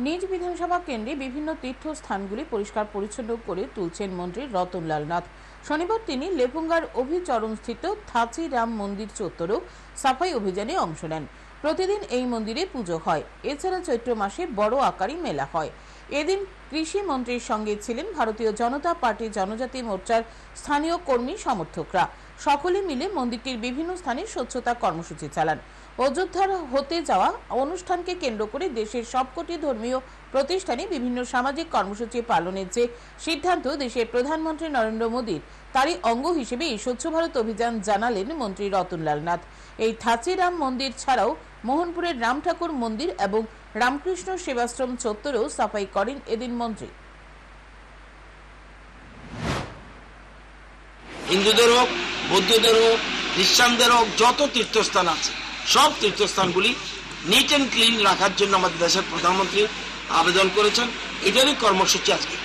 নিজ বিধানসভা কেন্দ্রে বিভিন্ন তীর্থস্থানগুলি পরিষ্কার পরিচ্ছন্ন করে তুলছেন মন্ত্রী রতনলাল নাথ। শনিবার তিনি লেপুঙ্গার অভিচরণস্থিত থাচি রাম মন্দির চত্বরেও সাফাই অভিযানে অংশ নেন। প্রতিদিন এই মন্দিরে পুজো হয়। এছাড়া চৈত্র মাসে বড় আকারে মেলা হয়। এদিন কৃষি মন্ত্রীর সঙ্গে ছিলেন ভারতীয় জনতা পার্টি জনজাতি মোর্চার স্থানীয় কর্মী সমর্থকরা। সকলে মিলে মন্দিরটির বিভিন্ন স্থানে স্বচ্ছতা কর্মসূচি চালান। অযোধ্যার হতে যাওয়া অনুষ্ঠানকে কেন্দ্র করে দেশের সবকটি ধর্মীয় প্রতিষ্ঠানে বিভিন্ন সামাজিক কর্মসূচি পালনের যে সিদ্ধান্ত দেশের প্রধানমন্ত্রী নরেন্দ্র মোদীর, তারই অঙ্গ হিসেবে এই স্বচ্ছ ভারত অভিযান জানালেন মন্ত্রী রতনলাল নাথ। এই থাচি রাম মন্দির ছাড়াও মোহনপুরের রাম ঠাকুর মন্দির এবং রামকৃষ্ণ সেবাশ্রম চত্বরেও সাফাই করেন এদিন মন্ত্রী। হিন্দুদের হোক, বৌদ্ধদের হোক, খ্রিস্টানদের হোক, যত তীর্থস্থান আছে সব তীর্থস্থানগুলি নিট অ্যান্ড ক্লিন রাখার জন্য আমাদের দেশের প্রধানমন্ত্রী আবেদন করেছেন। এটারই কর্মসূচি আজকে।